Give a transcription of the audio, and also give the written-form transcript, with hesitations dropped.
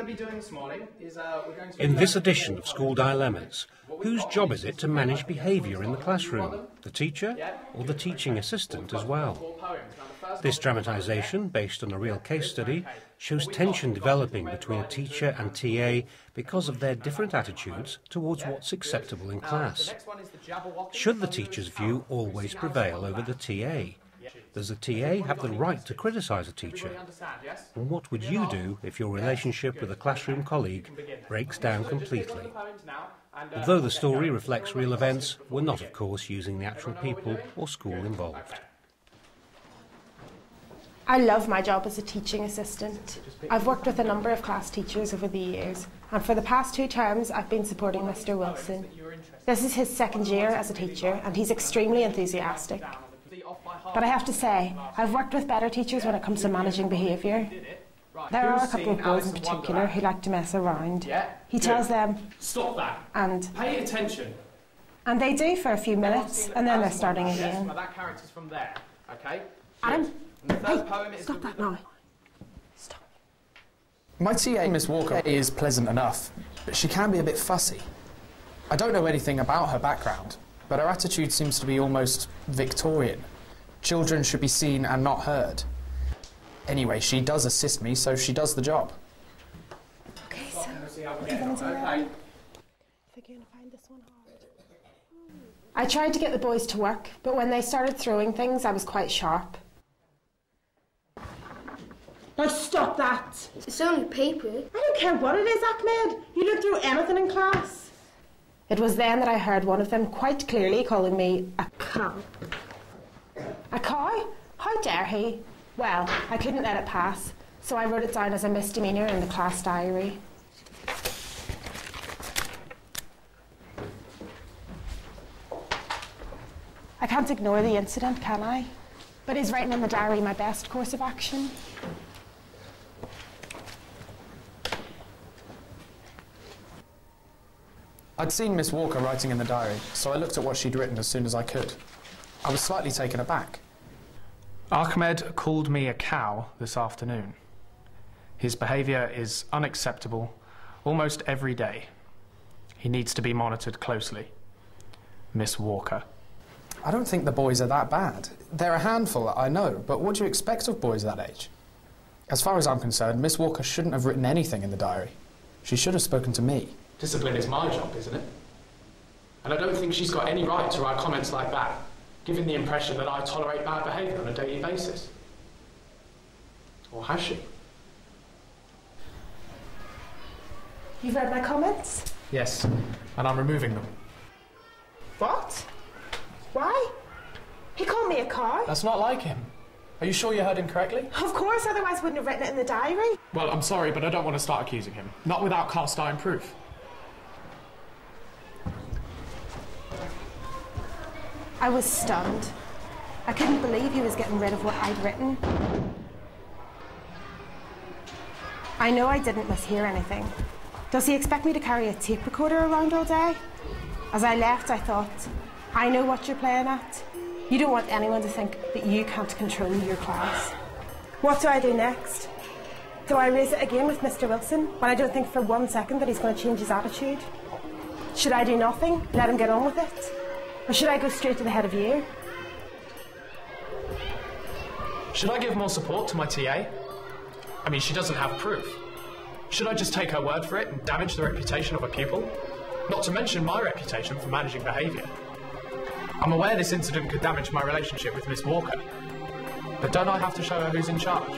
be doing this morning is In this edition of School Dilemmas, whose job is it to manage behaviour in the classroom? The teacher or the teaching assistant as well? This dramatisation, based on a real case study, shows tension developing between a teacher and TA because of their different attitudes towards what's acceptable in class. Should the teacher's view always prevail over the TA? Does the TA have the right to criticise a teacher? And what would you do if your relationship with a classroom colleague breaks down completely? Although the story reflects real events, we're not, of course, using the actual people or school involved. I love my job as a teaching assistant. I've worked with a number of class teachers over the years, and for the past 2 terms I've been supporting Mr. Wilson. This is his 2nd year as a teacher, and he's extremely enthusiastic. But I have to say, I've worked with better teachers when it comes to managing behaviour. There are a couple of boys in particular who like to mess around. He tells them, "Stop that, and pay attention." And they do for a few minutes, and then they're starting again. That character's from there, okay? Adam, hey, Stop stop that now. Stop. My TA, Miss Walker, is pleasant enough, but she can be a bit fussy. I don't know anything about her background, but her attitude seems to be almost Victorian. Children should be seen and not heard. Anyway, she does assist me, so she does the job. Okay, so what are you going to do now? I think you're going to find this one hard. I tried to get the boys to work, but when they started throwing things, I was quite sharp. Now stop that! It's only paper. I don't care what it is, Ahmed. You don't throw anything in class. It was then that I heard one of them quite clearly calling me a cow. A cow? How dare he? Well, I couldn't let it pass, so I wrote it down as a misdemeanour in the class diary. I can't ignore the incident, can I? But is writing in the diary my best course of action? I'd seen Miss Walker writing in the diary, so I looked at what she'd written as soon as I could. I was slightly taken aback. Ahmed called me a cow this afternoon. His behaviour is unacceptable almost every day. He needs to be monitored closely. Miss Walker. I don't think the boys are that bad. They're a handful, I know, but what do you expect of boys that age? As far as I'm concerned, Miss Walker shouldn't have written anything in the diary. She should have spoken to me. Discipline is my job, isn't it? And I don't think she's got any right to write comments like that, giving the impression that I tolerate bad behaviour on a daily basis. Or has she? You've read my comments? Yes, and I'm removing them. What? Why? He called me a cow? That's not like him. Are you sure you heard him correctly? Of course, otherwise I wouldn't have written it in the diary. Well, I'm sorry, but I don't want to start accusing him. Not without cast iron proof. I was stunned. I couldn't believe he was getting rid of what I'd written. I know I didn't mishear anything. Does he expect me to carry a tape recorder around all day? As I left, I thought, I know what you're playing at. You don't want anyone to think that you can't control your class. What do I do next? Do I raise it again with Mr. Wilson when I don't think for 1 second that he's going to change his attitude? Should I do nothing, let him get on with it? Or should I go straight to the head of year? Should I give more support to my TA? I mean, she doesn't have proof. Should I just take her word for it and damage the reputation of a pupil? Not to mention my reputation for managing behaviour. I'm aware this incident could damage my relationship with Miss Walker. But don't I have to show her who's in charge?